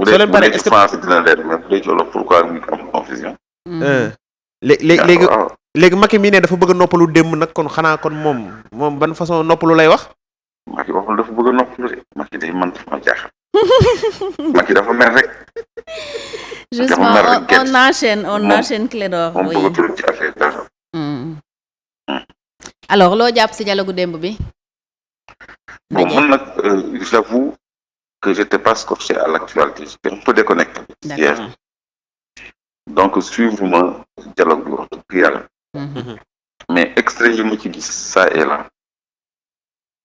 soo leen paree est-ce que français dina leer mais bu dee ci wolof pourquoi mu am confusion. léegi Macky mii ne dafa bëgg a noppalu démb nag kon xanaa kon moom ban façon noppalu lay wax. Macky waxul dafa bëgg a noppalu de Macky day man dafa ma jaaxal. Macky dafa mer rek. justement on enchaîne Clédor. moom bëggatul ci affaire dara. alors loo jàpp si dialogue démb bi. bon man nag j'avoue que j'étais pas scotché à l'actualité j'étais un peu déconnecté hier. donc suivre ma dialogue bi wax dëgg yàlla. mais extrait yi ma ci gis ça et là.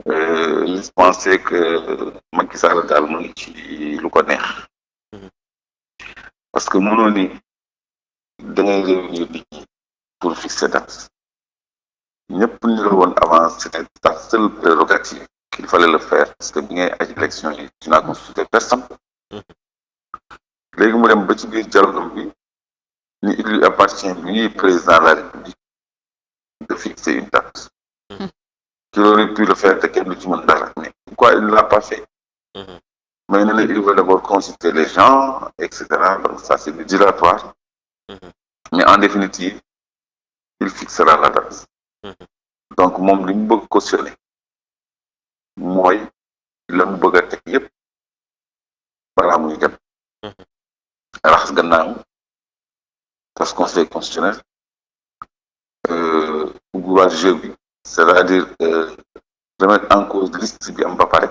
je pensais que Macky Sall daal mu ngi ci lu ko neex. parce que mënoo ni da ngay réunir nit ñi pour fixer date. ñëpp ni la woon avant c'était ta seule prérogative qu'il fallait le faire parce que bi ngay aj élection yi tu n'as consulté personne. léegi mu dem ba ci biir dialogue bi ni il lui appartient lui président de la République de fixer une date. qu'il aurait pu le faire te kenn du ci mën dara mais pourquoi il ne l'a pas fait. mais nee na il veut d'abord consulter les gens et cetera donc ça c'est du dilatoire. mais en définitive il fixera la date. donc moom li mu bëgg cautionner mooy la mu bëgg a teg yépp balaa muy dem. raxas gannaaw tas conseil constitutionnel ubbiwaat jeu bi c'est-à-dire remettre en cause liste bi am ba pare.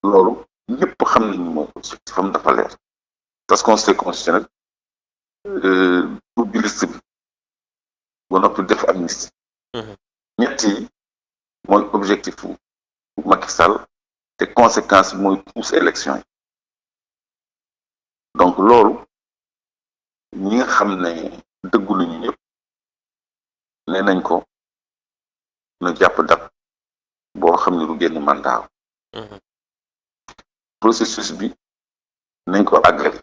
loolu ñëpp xam nañu moom objectif am dafa leer tas conseil constitutionnel ubbi liste bi ba noppi def amnistie. ñett yi mooy objectif bu Macky Sall te conséquence bi mooy pousse élection yi. donc loolu ñi nga xam ne dëggu nañu ñëpp nee nañ ko na jàpp date boo xam ne du génn mandat. processus bi nañ ko àggali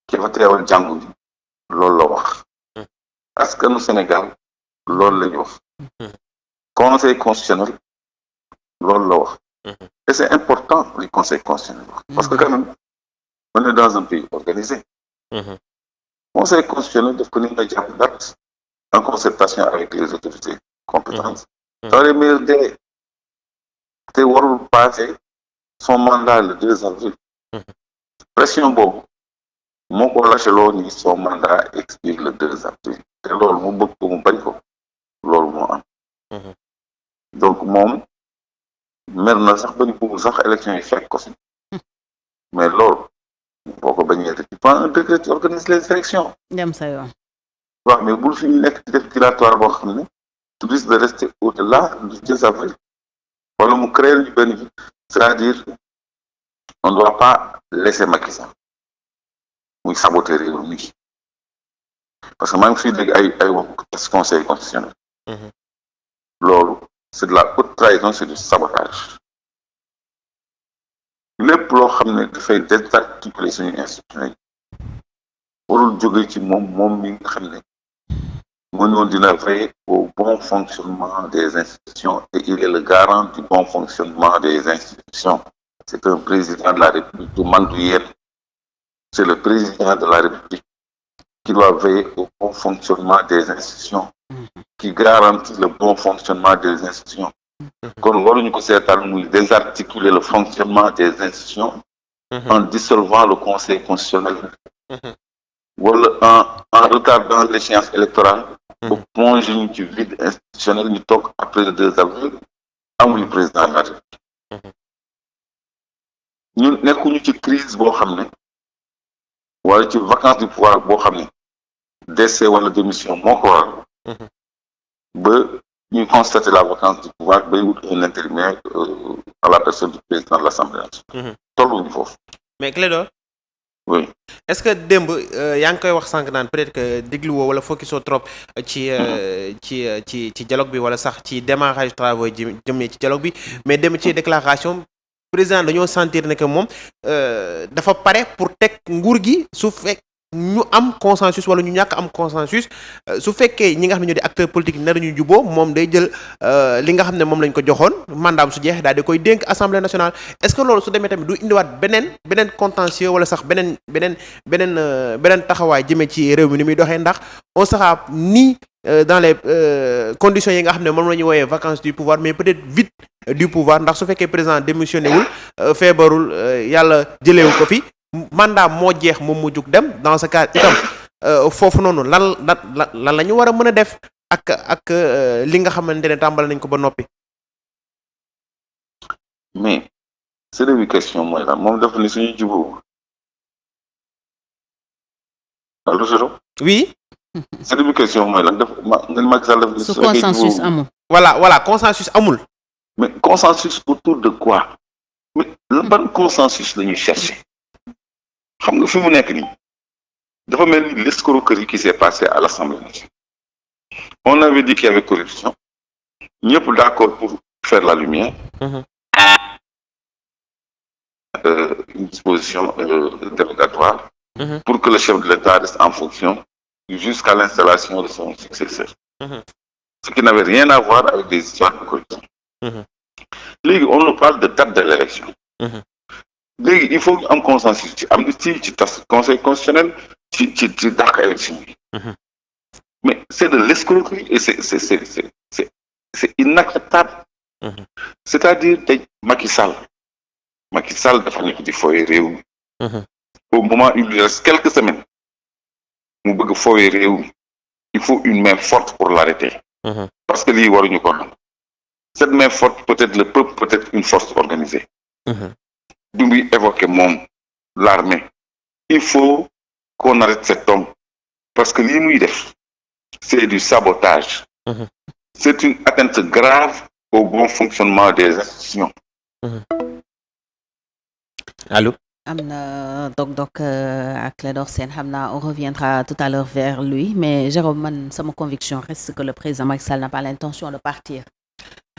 ki fa teewal jàngu bi loolu la wax. askanu Sénégal loolu lañu wax. conseil constitutionnel loolu la wax. et c'est important le conseil constitutionnel wax parce que quand même on est dans un pays organisé. conseil constitutionnel daf ko ni nga jàpp date en concertation avec les autorités compétentes. dans les meilleurs délais. te warul passer son mandat le 2 avril. pression boobu moo ko lâcheloo ni son mandat expire le 2 avril. te loolu mu bëgg ko mu bañ ko loolu moo am. donc moom mer na sax ba ñu bëggul sax élection yi fekk ko si. mais loolu boo ko bañee tu prends un décret tu organises les élections. dem sa yoon. waaw mais bul fi ñu nekk di def dilatoire boo xam ne tu risques de rester au-delà du 2 avril. wala mu créer ñu benn bi c'est-à-dire on ne doit pas laisser Macky Sall muy saboter réew mi parce que maa ngi fiy dégg ay wax conseil constitutionnel. loolu c'est de la haute trahison c'est du sabotage. lépp loo xam ne dafay désarticuler suñu institution yi warul jóge ci moom mi nga xam ne mënoon dina veiller au bon fonctionnement des institutions et il est le garant du bon fonctionnement des institutions. C'est un président de la République du man du yéen. C'est le président de la République qui doit veiller au bon fonctionnement des institutions, qui garantit le bon fonctionnement des institutions. kon waruñu ko seetaan muy désarticuler le fonctionnement des institutions en dissolvant le conseil constitutionnel wala en retardant l'échéance électorale pour plonger ñu ci vide institutionnel ñu toog après le 2 avril amuñu président de la République. ñun nekkuñu ci crise boo xam ne wala ci vacance du pouvoir boo xam ne décès wala démission moo ko waral ba ñuy constater la vacance du pouvoir bay wut un intérimaire à la personne du président de l'Assemblée nationale. tolluñu foofu. mais Clédor. oui. est-ce que démb yaa ngi koy wax sànq naan peut-être que dégluwoo wala focusoo trop ci dialogue bi wala sax ci démarrage travaux yi jëmee ci dialogue bi mais dem ci déclaration président dañoo sentir ne que moom dafa pare pour teg nguur gi su fekk ñu am consensus wala ñu ñàkk am consensus su fekkee ñi nga xam ne ñoo di acteur politique nar ñu juboo moom day jël li nga xam ne moom lañ ko joxoon mandaam su jeex daal di koy dénk assemblée nationale est-ce que loolu su demee tamit du indiwaat beneen contentieux wala sax beneen taxawaay jëmee ci réew mi ni muy doxee ndax on sera ni dans les conditions yi nga xam ne moom la ñu wooyee vacances du pouvoir mais peut-être vide du pouvoir ndax su fekkee président démissionné wul feebarul yàlla jëleewu ko fi mandat moo jeex moom mu jug dem dans ce cas itam foofu noonu lan la ñu war a mën a def ak li nga xamante ne tàmbali nañ ko ba noppi. mais c'est une question mooy lan moom dafa ni suñu jubóo allo Jérôme. oui. c'est une question mooy lan dafa Macky Sall dafa ni su consensus amul. voilà consensus amul. mais consensus autour de quoi mais ban consensus la ñuy chercher xam nga fi mu nekk nii dafa mel ni l'escroquerie qui s'est passée à l'Assemblée nationale. On avait dit qu'il y avait corruption ñëpp d'accord pour faire la lumière. Une disposition dérogatoire pour que le chef de l'État reste en fonction jusqu'à l'installation de son successeur. Ce qui n'avait rien à voir avec des histoires de corruption. Léegi on nous parle de date de l'élection. Léegi il faut am consensus ci amnistie ci tas conseil constitutionnel ci dàq élection yi. Mais c'est de l'escroquerie et c'est inacceptable. C'est-à-dire tey Macky Sall dafa nekk di fooye réew mi. Au moment où il lui reste quelques semaines mu bëgg fooye réew mi il faut une main forte pour l'arrêter. Parce que lii waruñu ko xam. Cette main forte peut être le peuple, peut être une force organisée. Du muy évoquer moom l'armée. Il faut qu'on arrête cet homme parce que lii muy def c'est du sabotage. C'est une atteinte grave au bon fonctionnement des institutions. Allô. am na dog ak Clédor Sène xam naa on reviendra tout à l'heure vers lui mais Jérôme man sama conviction reste que le président Macky Sall n'a pas l'intention de partir.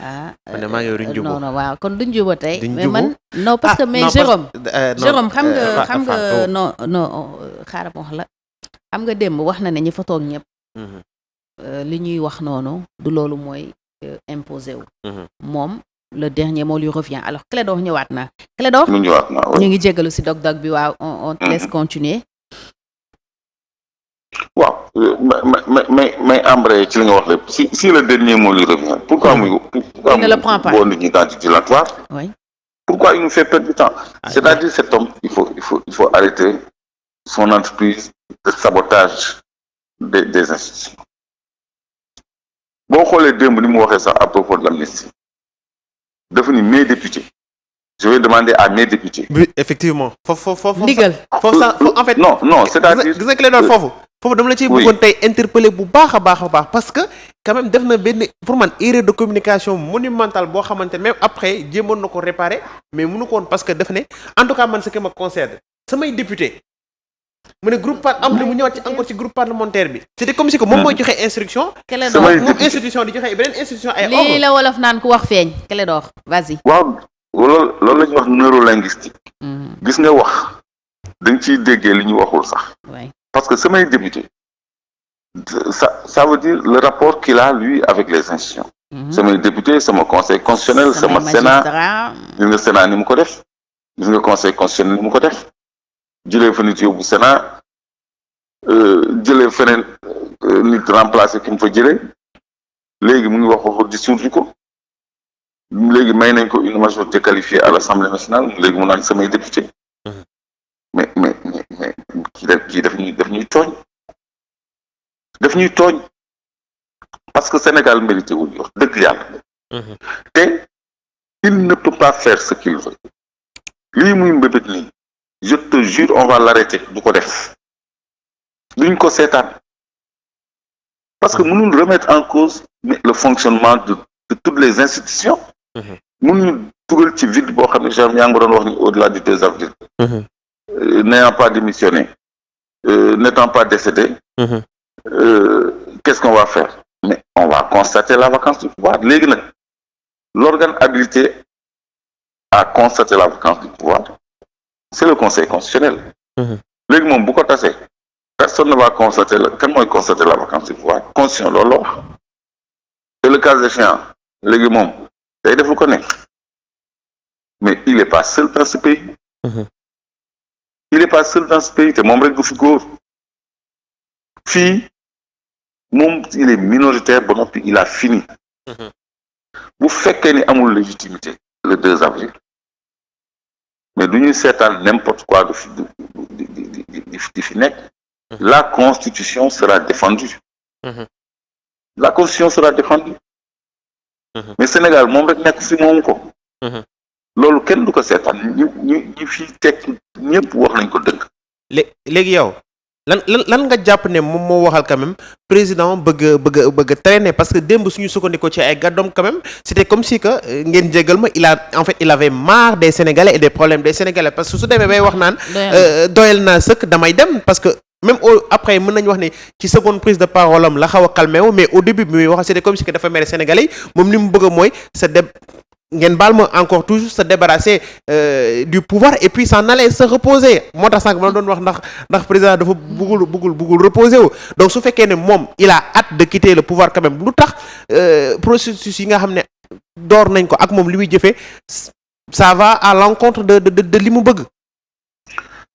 Non waaw kon duñ jubóo tey. mais man non parce que mais Jérôme. Jérôme xam nga non xaaral ma wax la. xam nga démb wax na ne ñi fa toog ñëpp. li ñuy wax noonu du loolu mooy imposé wu. moom le dernier mot lui revient alors Clédor ñëwaat na. Clédor ñu ngi jégalu si dog-dog bi waaw on te laisse continuer. waaw mais embrayé ci li nga wax lépp si le dernier mot lui revient. pourquoi muy ne le prend pas boo nit ñi dans du dilatoire. Oui. Pourquoi il nous fait perdre du temps. C'est-à-dire cet homme il faut arrêter son entreprise de sabotage des institutions. boo xoolee démb ni mu waxee sax à propos de l'amnistie dafa ni mes députés je vais demander à mes députés. Oui, effectivement foofu ndigal en fait non c'est-à-dire gis nga Clédor foofu dama la ciy bëggoon tey interpeller bu baax a baax parce que quand même def na benn pour man erreur de communication monumentale boo xamante ne même après jéemoon na ko réparer mais mënu ko woon parce que def ne en tout cas man ce qui me concerne samay député mu ne groupe mu ñëwaat ci encore ci groupe parlementaire bi c'était comme si que moom mooy joxe instruction. Clédor moom institution di joxe beneen institution ay ordre lii la wolof naan ku wax feeñ Clédor vas-y. waaw loolu la ñuy wax neurolinguistique. gis nga wax dañ ciy déggee li ñu waxul sax. parce que samay député ça veut dire le rapport qu'il a lui avec les institutions. samay député sama conseil constitutionnel sama sénat gis nga sénat ni mu ko def gis nga conseil constitutionnel ni mu ko def jëlee fa nit yóbbu sénat jëlee feneen nit remplacé ki mu fa jëlee léegi mu ngi wax waxu dissoudre ko léegi may nañ ko une majorité qualifiée à l'Assemblée nationale léegi mu naan samay député mais kii daf ñuy tooñ parce que Sénégal mérité wul wax dëgg yàlla te il ne peut pas faire ce qu'il veut lii muy mbébét nii je te jure on va l'arrêter du ko def duñ ko seetaan parce que mënul remettre en cause le fonctionnement de toutes les institutions mënuñu dugal ci vide boo xam ne genre yaa ngi doon wax ni au-delà du 2 avril n'ayant pas démissionné n'étant pas décédé qu'est-ce qu'on va faire mais on va constater la vacance du pouvoir léegi nag l'organe habilité à constater la vacance du pouvoir c'est le conseil constitutionnel léegi moom bu ko tasee personne ne va constater kan mooy constater la vacance du pouvoir constitution loolu la wax te le cas échéant léegi moom day def lu ko nekk mais il est pas seul dans ce pays. Il est pas seul dans ce pays te moom rek du fi góor fii moom il est minoritaire ba noppi il a fini. bu fekkee ni amul légitimité le 2 avril mais du ñuy seetaan n'importe quoi di fi nekk. La constitution sera défendue. La constitution sera défendue. mais Sénégal moom rek nekk fi moomu ko. loolu kenn du ko seetaan ñi fi teg ñëpp wax nañ ko dëgg. léegi yow lan nga jàpp ne moom moo waxal quand même président bëgg traîner parce que démb suñu sukkandikoo ci ay gàddoom quand même c'était comme si que ngeen jégal ma il avait marre des Sénégalais et des problèmes des Sénégalais parce que su demee bay wax naan. doyal naa sëkk damay dem parce que. même après mën nañu wax ne ci seconde prise de parole am la xaw a calmé wu mais au début bi muy wax c'était comme si que dafa mere Sénégalais yi moom li mu bëgg mooy ngeen baal ma encore toujours se débarrasser du pouvoir et puis s'en aller se reposer moo tax sànq ma doon wax ndax président dafa bëggul reposer wu donc su fekkee ne moom il a hâte de quitter le pouvoir quand même lu tax processus yi nga xam ne door nañ ko ak moom li muy jëfee ça va à l'encontre de li mu bëgg.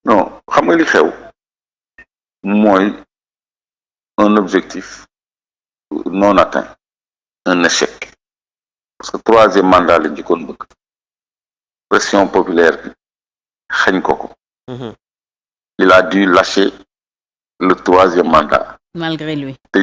non xam nga li xew. mooy un objectif non atteint un échec parce que 3e mandat la njëkkoon bëgg pression populaire bi xañ ko il a dû lâcher le 3e mandat malgré lui te